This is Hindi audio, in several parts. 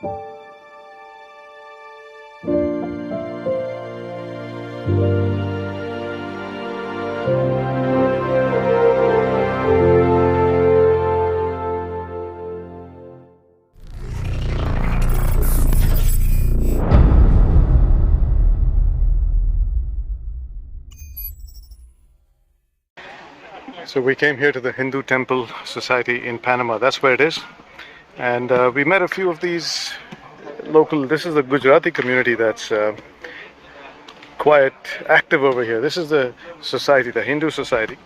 So we came here to the Hindu Temple Society in Panama. That's where it is. And we met a few of these local, this is the Gujarati community that's quite active over here. This is the society, the Hindu society,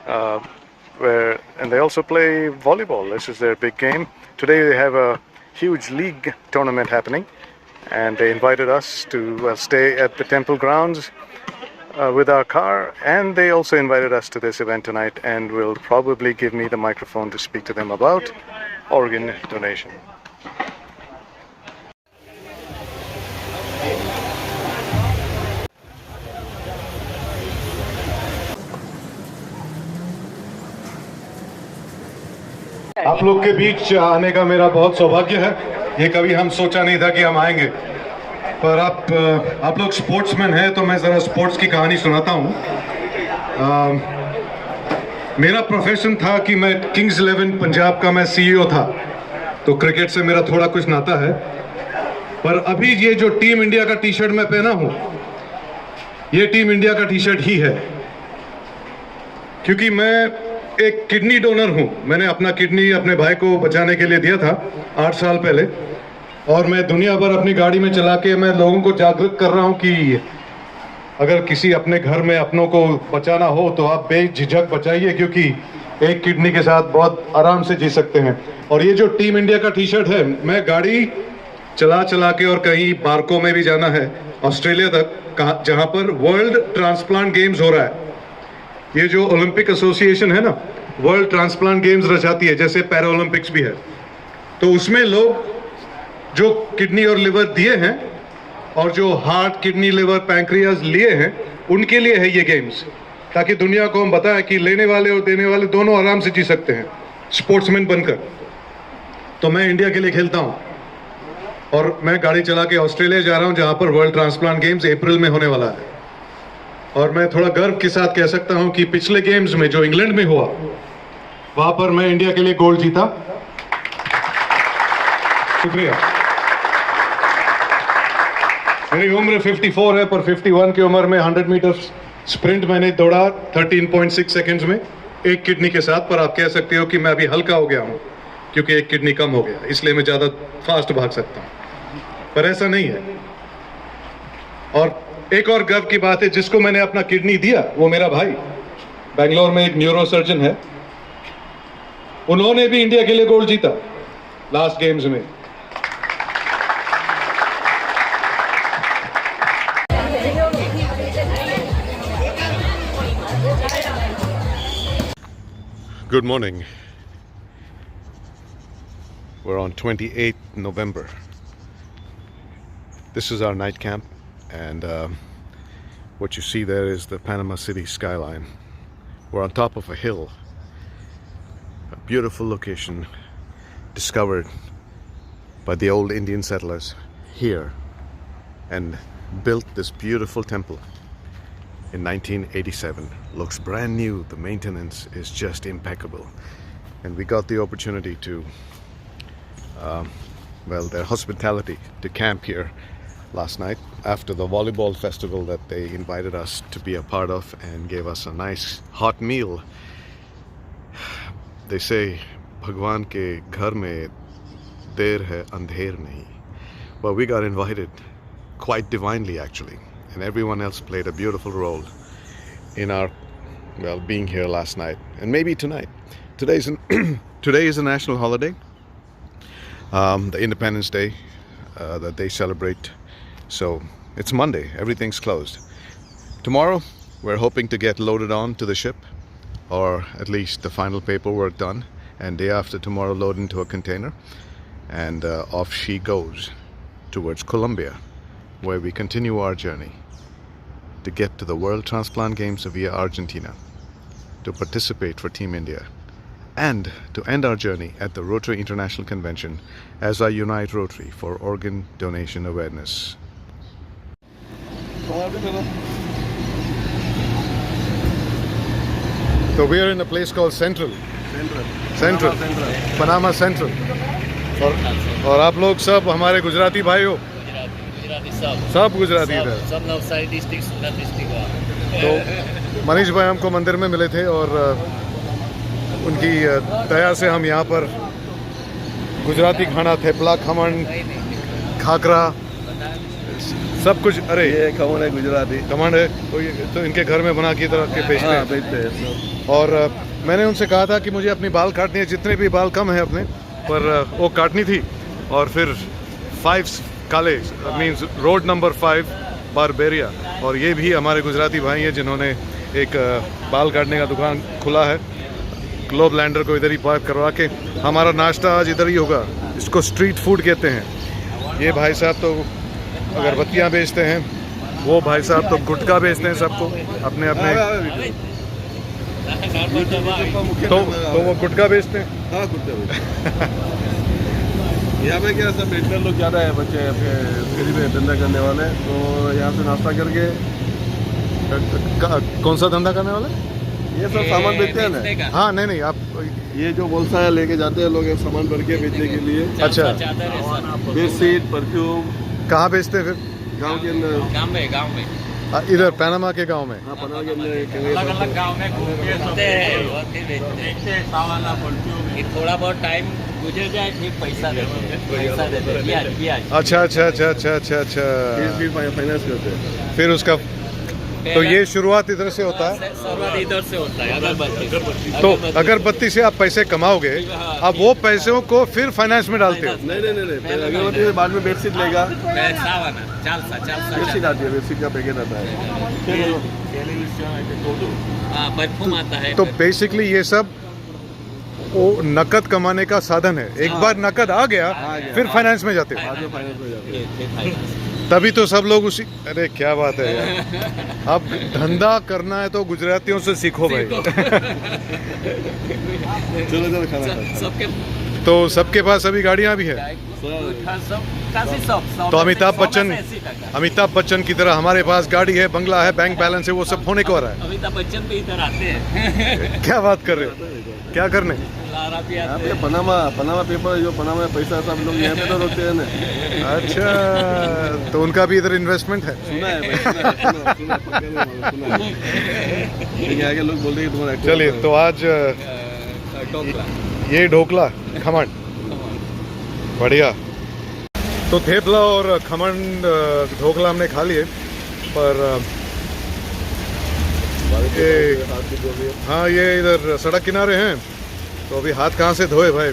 and they also play volleyball. This is their big game. Today they have a huge league tournament happening, and they invited us to stay at the temple grounds with our car, and they also invited us to this event tonight, and will probably give me the microphone to speak to them about organ donation. आप लोग के बीच आने का मेरा बहुत सौभाग्य है। ये कभी हम सोचा नहीं था कि हम आएंगे, पर आप लोग स्पोर्ट्समैन हैं तो मैं ज़रा स्पोर्ट्स की कहानी सुनाता हूँ। मेरा प्रोफेशन था कि मैं किंग्स 11 पंजाब का मैं CEO था, तो क्रिकेट से मेरा थोड़ा कुछ नाता है। पर अभी ये जो टीम इंडिया का टी शर्ट मैं पहना हूँ, ये टीम इंडिया का टी शर्ट ही है, क्योंकि मैं एक किडनी डोनर हूँ। मैंने अपना किडनी अपने भाई को बचाने के लिए दिया था 8 साल पहले, और मैं दुनिया भर अपनी गाड़ी में चला के मैं लोगों को जागरूक कर रहा हूँ कि अगर किसी अपने घर में अपनों को बचाना हो तो आप बेझिझक बचाइए, क्योंकि एक किडनी के साथ बहुत आराम से जी सकते हैं। और ये जो टीम इंडिया का टी शर्ट है, मैं गाड़ी चला के और कहीं पार्कों में भी जाना है, ऑस्ट्रेलिया तक, जहाँ पर वर्ल्ड ट्रांसप्लांट गेम्स हो रहा है। ये जो ओलंपिक एसोसिएशन है ना, वर्ल्ड ट्रांसप्लांट गेम्स रचाती है, जैसे पैरा ओलंपिक्स भी है, तो उसमें लोग जो किडनी और लिवर दिए हैं और जो हार्ट, किडनी, लिवर, पैंक्रियाज लिए हैं, उनके लिए है ये गेम्स, ताकि दुनिया को हम बताएं कि लेने वाले और देने वाले दोनों आराम से जी सकते हैं स्पोर्ट्समैन बनकर। तो मैं इंडिया के लिए खेलता हूँ, और मैं गाड़ी चला के ऑस्ट्रेलिया जा रहा हूँ, जहाँ पर वर्ल्ड ट्रांसप्लांट गेम्स अप्रैल में होने वाला है। और मैं थोड़ा गर्व के साथ कह सकता हूँ कि पिछले गेम्स में जो इंग्लैंड में हुआ, वहाँ पर मैं इंडिया के लिए गोल्ड जीता। शुक्रिया। मेरी उम्र 54 है, पर 51 की उम्र में 100 मीटर स्प्रिंट मैंने दौड़ा 13.6 सेकंड्स में, एक किडनी के साथ। पर आप कह सकते हो कि मैं अभी हल्का हो गया हूँ, क्योंकि एक किडनी कम हो गया, इसलिए मैं ज़्यादा फास्ट भाग सकता हूँ, पर ऐसा नहीं है। और एक और गर्व की बात है, जिसको मैंने अपना किडनी दिया, वो मेरा भाई बेंगलोर में एक न्यूरो सर्जन है। उन्होंने भी इंडिया के लिए गोल्ड जीता लास्ट गेम्स में। Good morning. We're on 28th November. This is our night camp, and what you see there is the Panama City skyline. We're on top of a hill, a beautiful location discovered by the old Indian settlers here, and built this beautiful temple in 1987. Looks brand new. The maintenance is just impeccable, and we got the opportunity to their hospitality to camp here last night after the volleyball festival that they invited us to be a part of, and gave us a nice hot meal. They say Bhagwan ke ghar mein der hai andher nahi. Well, we got invited quite divinely, actually, and everyone else played a beautiful role in our being here last night, and maybe tonight. Today is a national holiday, the Independence Day that they celebrate. So it's Monday, everything's closed. Tomorrow we're hoping to get loaded on to the ship, or at least the final paperwork done, and day after tomorrow load into a container, and off she goes towards Colombia, where we continue our journey to get to the World Transplant Games via Argentina, to participate for Team India and to end our journey at the Rotary International Convention as I unite Rotary for organ donation awareness. So we are in a place called Central, Panama Central. और आप लोग सब हमारे गुजराती भाई हो? सब गुजराती इधर। सब नवसारी डिस्ट्रिक्ट, सूरत डिस्ट्रिक्ट। तो मनीष भाई हमको मंदिर में मिले थे और उनकी दया से हम यहाँ पर गुजराती खाना, थेपला, खमण, खाकरा, सब कुछ। अरे ये खमण है, गुजराती खमण है, तो इनके घर में बना के तरह के बेचते हैं। और मैंने उनसे कहा था कि मुझे अपनी बाल काटनी है, जितने भी बाल कम है अपने, पर वो काटनी थी। और फिर 5 काले मीन्स रोड नंबर 5 बारबेरिया, और ये भी हमारे गुजराती भाई हैं जिन्होंने एक बाल काटने का दुकान खुला है। ग्लोब लैंडर को इधर ही पार्क करवा के हमारा नाश्ता आज इधर ही होगा। इसको स्ट्रीट फूड कहते हैं। ये भाई साहब तो अगरबत्तियाँ बेचते हैं, वो भाई साहब तो गुटखा बेचते हैं सबको अपने अपने। तो वो गुटखा बेचते हैं। हाँ, गुटखा यहाँ पे क्या सब बेचने लोग ज़्यादा है, बच्चे फ्री में धंधा करने वाले, तो यहाँ से नाश्ता करके। कौन सा धंधा करने वाले? ये सब सामान बेचते हैं ना। हाँ नहीं आप ये जो बोलता है लेके जाते हैं लोग सामान भर के बेचने के लिए। अच्छा, बेडशीट, परफ्यूम। कहाँ बेचते हैं फिर? गांव के अंदर। गांव में इधर पनामा के गांव में। हाँ, पनामा के अंदर अलग गांव में घूमते हैं। थोड़ा बहुत टाइम गुजर जाए फिर पैसा देते हैं। अच्छा। फिर फाइनेंस करते हैं। फिर उसका तो ये शुरुआत इधर से होता है। शुरुआत इधर से होता है, अगरबत्ती। तो अगरबत्ती से आप पैसे कमाओगे, अब वो पैसों को फिर फाइनेंस में डालते हो? नहीं, अगरबत्ती से बाद में बेडशीट लेगा। बेडशीट आती है, बेडशीट का पैकेट आता है, परफ्यूम आता है। तो बेसिकली ये सब वो नकद कमाने का साधन है। एक बार नकद आ गया फिर फाइनेंस में जाते हो। बाद में फाइनेंस में जाते हैं। तभी तो सब लोग उसी। अरे क्या बात है यार। अब धंधा करना है तो गुजरातियों से सीखो भाई। चलो खाना। सबके तो सबके पास अभी गाड़ियां भी है। तो अमिताभ बच्चन की तरह हमारे पास गाड़ी है, बंगला है, बैंक बैलेंस है, वो सब होने को आ रहा है। अमिताभ बच्चन भी इधर आते हैं। क्या बात कर रहे हो? क्या करने? यहाँ पे पनामा पेपर, जो पनामा में पैसा सब लोग यहाँ पे तो रोकते हैं ना। अच्छा, तो उनका भी इधर इन्वेस्टमेंट है। सुना है। लेकिन आगे लोग बोलते हैं कि तुम्हारा। चलिए, तो आज ये ढोकला खमण बढ़िया। तो थेपला और खमण ढोकला हमने खा लिए, पर हाँ ये इधर सड़क किनारे हैं, तो अभी हाथ कहाँ से धोए भाई।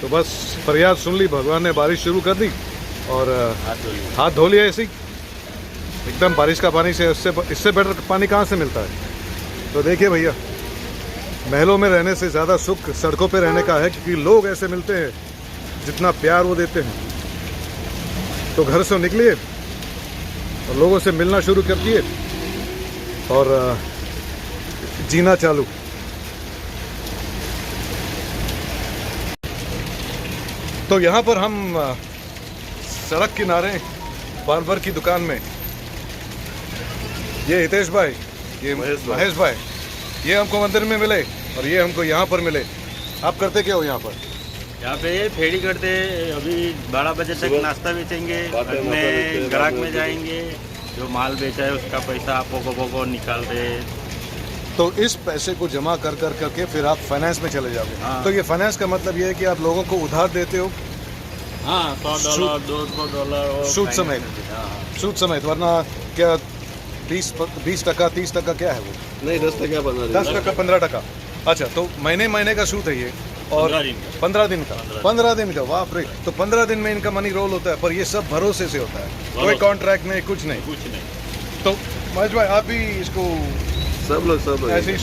तो बस फरियाद सुन ली, भगवान ने बारिश शुरू कर दी और हाथ धो लिया ऐसे ही एकदम। बारिश का पानी से इससे बेटर पानी कहाँ से मिलता है। तो देखिए भैया, महलों में रहने से ज़्यादा सुख सड़कों पे रहने का है, क्योंकि लोग ऐसे मिलते हैं जितना प्यार वो देते हैं। तो घर से निकलिए और लोगों से मिलना शुरू कर दिए और जीना चालू। तो यहाँ पर हम सड़क किनारे बार्बर की दुकान में, ये हितेश भाई, ये महेश भाई, ये हमको मंदिर में मिले और ये हमको यहाँ पर मिले। आप करते क्या हो यहाँ पर? यहाँ पे फेरी करते, अभी 12 बजे तक नाश्ता बेचेंगे, में ग्राहक में जाएंगे, जो माल बेचा है उसका पैसा आपको निकाल रहे। तो इस पैसे को जमा कर करके फिर आप फाइनेंस में चले जाओगे। हाँ। तो ये फाइनेंस का मतलब ये है कि आप लोगों को उधार देते हो? हाँ, $100, $200 सूद समेत। सूद समेत, वरना क्या 20% 30% क्या है वो? नहीं, 10% 10%, 15%। अच्छा, तो महीने का सूद है ये, और 15 दिन का। 15 दिन का, वाह रे। तो 15 दिन में इनका मनी रोल होता है, पर ये सब भरोसे से होता है, कोई कॉन्ट्रैक्ट नहीं, कुछ नहीं। तो महेश भाई, आप भी इसको सब लोग ऐसे ही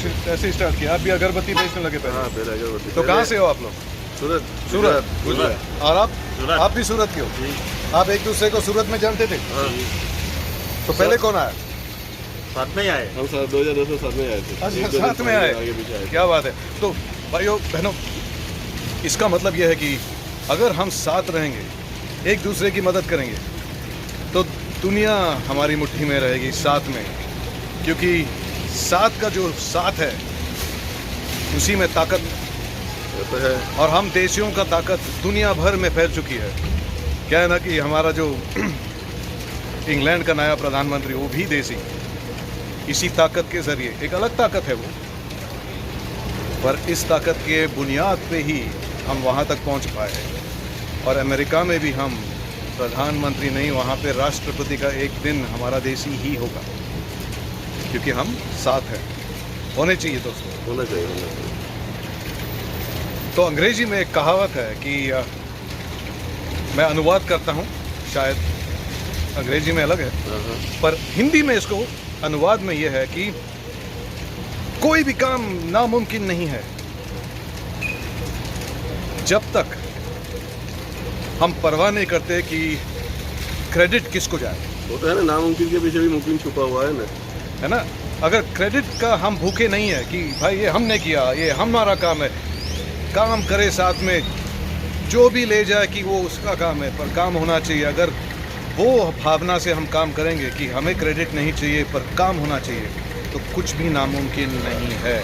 स्टार्ट किया? आप भी अगरबत्ती बेचने लगे पहले? हाँ, पहले अगरबत्ती। तो कहाँ से हो आप लोग? सूरत। और आप भी सूरत के हो? आप एक दूसरे को सूरत में जानते थे? तो पहले कौन आया? साथ में ही आए हम 2010 में साथ में आए थे। अच्छा, साथ में आए, आगे पीछे आए। क्या बात है। तो भाइयों बहनों, इसका मतलब यह है कि अगर हम साथ रहेंगे, एक दूसरे की मदद करेंगे, तो दुनिया हमारी मुट्ठी में रहेगी, साथ में। क्योंकि साथ का जो साथ है उसी में ताकत है। और हम देशियों का ताकत दुनिया भर में फैल चुकी है। क्या है ना कि हमारा जो इंग्लैंड का नया प्रधानमंत्री, वो भी देसी, इसी ताकत के जरिए, एक अलग ताकत है वो, पर इस ताकत के बुनियाद पे ही हम वहाँ तक पहुँच पाए हैं। और अमेरिका में भी हम प्रधानमंत्री नहीं, वहाँ पे राष्ट्रपति का एक दिन हमारा देसी ही होगा, क्योंकि हम साथ हैं। होने चाहिए दोस्तों, होना चाहिए। तो अंग्रेजी में एक कहावत है कि मैं अनुवाद करता हूँ, शायद अंग्रेजी में अलग है, पर हिंदी में इसको अनुवाद में यह है कि कोई भी काम नामुमकिन नहीं है जब तक हम परवाह नहीं करते कि क्रेडिट किसको जाए। वो तो है ना, नामुमकिन के पीछे भी मुमकिन छुपा हुआ है ना, है ना। अगर क्रेडिट का हम भूखे नहीं है कि भाई ये हमने किया, ये हमारा काम है, काम करे साथ में, जो भी ले जाए कि वो उसका काम है, पर काम होना चाहिए। अगर वो भावना से हम काम करेंगे कि हमें क्रेडिट नहीं चाहिए पर काम होना चाहिए, तो कुछ भी नामुमकिन नहीं है।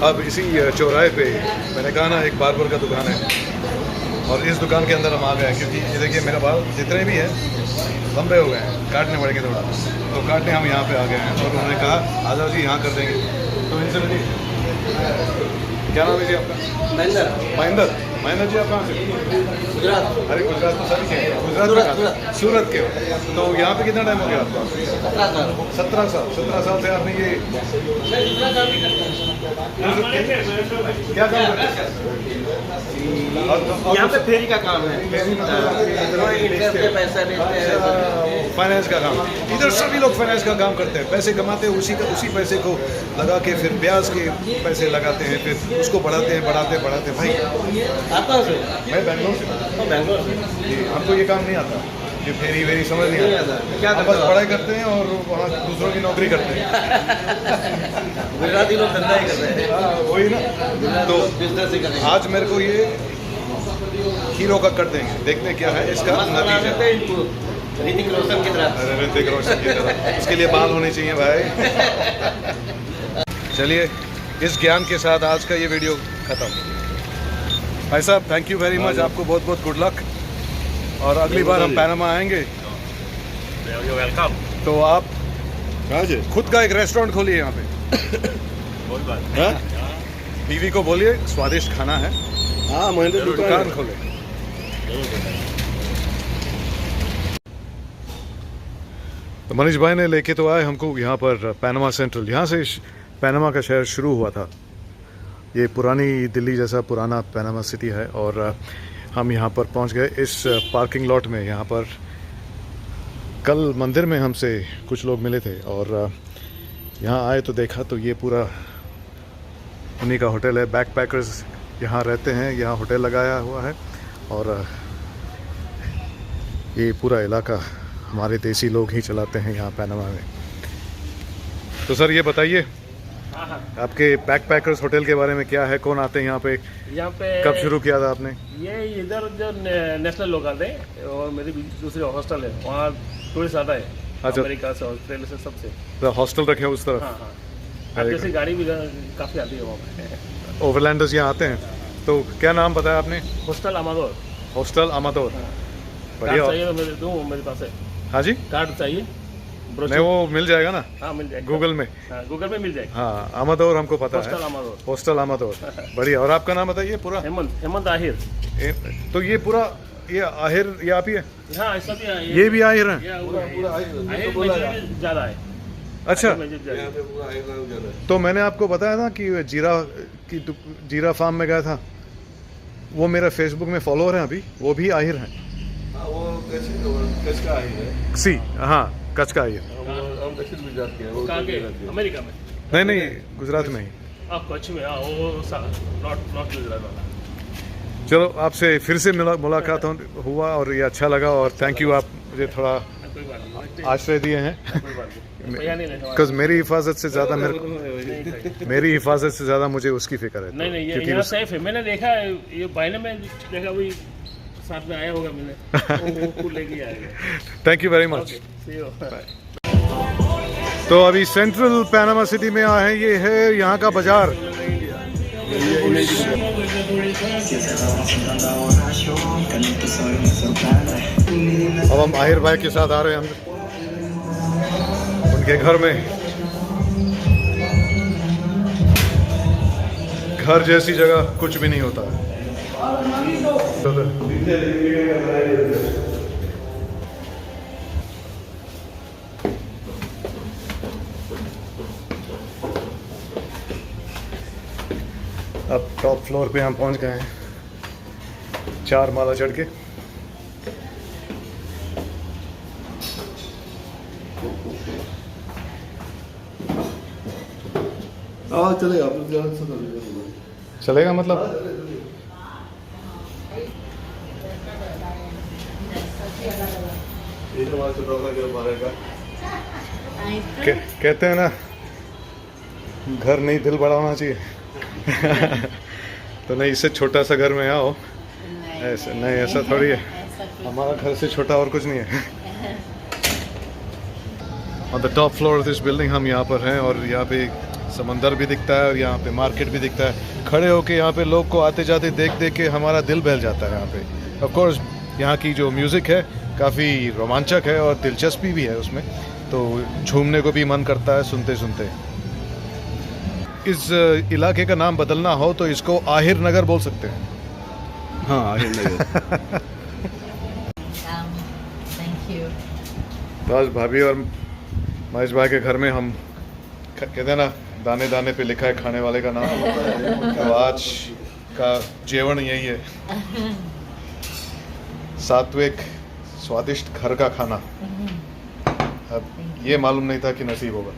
अब इसी चौराहे पे मैंने कहा ना, एक बार्बर का दुकान है, और इस दुकान के अंदर हम आ गए क्योंकि ये देखिए मेरे बाल जितने भी हैं लंबे हो गए हैं, काटने पड़ेंगे थोड़ा, तो काटने हम यहाँ पे आ गए हैं। और उन्होंने कहा आ जाओ जी, यहाँ कर देंगे। तो इनसे मिलिए। क्या नाम है जी आपका? महेंद्र। महेंद्र जी, आप कहाँ से? गुजरात। अरे गुजरात तो सभी के, गुजरात सूरत के हो। तो यहाँ पे कितना टाइम हो गया आपका? 17 साल। 17 साल से आपने ये क्या काम करते हैं? यहाँ पे फेरी का काम है, पैसा बेचते हैं, फाइनेंस का काम। इधर सभी लोग फाइनेंस का काम करते हैं, पैसे कमाते हैं, उसी पैसे को लगा के फिर ब्याज के पैसे लगाते हैं, फिर उसको बढ़ाते हैं, बढ़ाते भाई। आप कहाँ से? मैं बैंगलोर से। बैंगलोर से। जी, हमको ये काम नहीं आता, ये फेरी समझ नहीं आता। क्या हम बस पढ़ाई करते हैं और वहाँ दूसरों की नौकरी करते हैं। गुजराती लोग धंधा ही कर रहे हैं, वही ना। तो बिजनेस ही करेंगे। आज मेरे को ये हीरो का कर देंगे, देखते क्या है इसका नतीजा। ऋतिक रोशन की तरह। अरे ऋतिक रोशन की तरह, इसके लिए बाल होने चाहिए भाई। चलिए, इस ज्ञान के साथ आज का ये वीडियो खत्म। भाई साहब, थैंक यू वेरी मच, आपको बहुत बहुत गुड लक। और अगली बार हम पैनामा आएंगे वेलकम। तो आप कहाँ से? खुद का एक रेस्टोरेंट खोलिए यहाँ पे। हाँ? बीवी को बोलिए स्वादिष्ट खाना है, हाँ, महेंद्र दुकान खोले। तो मनीष भाई ने लेके तो आए हमको यहाँ पर पैनामा सेंट्रल। यहाँ से पैनामा का शहर शुरू हुआ था। ये पुरानी दिल्ली जैसा पुराना पैनामा सिटी है, और हम यहाँ पर पहुँच गए इस पार्किंग लॉट में। यहाँ पर कल मंदिर में हमसे कुछ लोग मिले थे, और यहाँ आए तो देखा तो ये पूरा उन्हीं का होटल है। बैकपैकर्स यहाँ रहते हैं, यहाँ होटल लगाया हुआ है, और ये पूरा इलाका हमारे देसी लोग ही चलाते हैं यहाँ पैनामा में। तो सर ये बताइए, आपके बैकपैकर्स होटल के बारे में क्या है, कौन आते हैं यहाँ पे, कब शुरू किया था आपने? ये इधर जो नेशनल लोग आते हैं, और मेरी दूसरी हॉस्टल है, वहाँ टूरिस्ट आता है। अच्छा। अमेरिका से, ऑस्ट्रेलिया से, सबसे। तो हॉस्टल रखे हैं उस तरफ? हाँ हाँ। अब जैसे गाड़ी भी काफ़ी आती है वहाँ पे। ओवरलैंडर्स यहाँ आते हैं। तो क्या नाम बताया आपने? हॉस्टल अमादोर। हॉस्टल अमादोर। कार्ड बढ़िया। चाहिए तो मेरे दूँ, मेरे पास है। हाँ जी, कार्ड चाहिए? नहीं वो मिल जाएगा ना? हाँ, मिल जाएगा गूगल में। हाँ, गूगल में मिल जाएगा। हाँ, अमादोर हमको पता हॉस्टल है। अमादोर। हॉस्टल अमादोर। बढ़िया। और आपका नाम बताइए पूरा? हेमंत आहिर। तो ये पूरा, ये आहिर ये आप ही है? हाँ, ऐसा भी है। ये भी आहिर हैं? पूरा आहिर ज़्यादा है। अच्छा। ज़्यादा। तो मैंने आपको बताया था कि जीरा फार्म में गया था, वो मेरा फेसबुक में फॉलोअर हैं अभी, वो भी आहिर हैं। वो कच्छ का ही है। सी, हाँ, कच्छ का आहिर। हम दक्षिण गुजरात के हैं, वो कहाँ के? अमेरिका में? नहीं, गुजरात में ही। कच्छ में। हाँ, वो नॉर्थ गुजरात वाला। चलो, आपसे फिर से मुलाकात हुआ और ये अच्छा लगा, और थैंक यू, आप मुझे थोड़ा कोई बात नहीं। आश्रय दिए हैं। कोई बात नहीं। भैया नहीं लेता बिकॉज मेरी हिफाजत से ज़्यादा नहीं मेरी हिफाजत से ज़्यादा मुझे उसकी फिक्र है। नहीं ये क्योंकि यहाँ सेफ है। मैंने देखा है, ये भाई ने मैं देखा वही साथ में आया होगा, मैंने वो लेके आएगा। Thank you very much. See you. तो अभी सेंट्रल पैनामा सिटी में आए हैं, ये है यहाँ का बाजार। अब हम आहिर भाई के साथ आ रहे हैं अंदर उनके घर में। घर जैसी जगह कुछ भी नहीं होता है। अब टॉप फ्लोर पे हम पहुंच गए हैं, 4 माला चढ़ के। चलेगा मतलब कहते हैं ना, घर नहीं दिल बड़ा होना चाहिए। तो नहीं, इससे छोटा सा घर में आओ, ऐसा नहीं, ऐसा थोड़ी है। हमारा घर से छोटा और कुछ नहीं है। On the top floor of this building हम यहाँ पर हैं, और यहाँ पे समंदर भी दिखता है और यहाँ पे मार्केट भी दिखता है। खड़े होके यहाँ पे लोग को आते जाते देख देख के हमारा दिल बहल जाता है। यहाँ पे ऑफ कोर्स यहाँ की जो म्यूज़िक है काफ़ी रोमांचक है और दिलचस्पी भी है उसमें, तो झूमने को भी मन करता है सुनते सुनते। इस इलाके का नाम बदलना हो तो इसको आहिर नगर बोल सकते हैं। हाँ, आहिर नगर। Thank you. तो आज भाभी और महेश भाई के घर में हम कहते हैं ना, दाने दाने पे लिखा है खाने वाले का नाम। तो आज का जेवण यही है, सात्विक स्वादिष्ट घर का खाना। अब ये मालूम नहीं था कि नसीब होगा।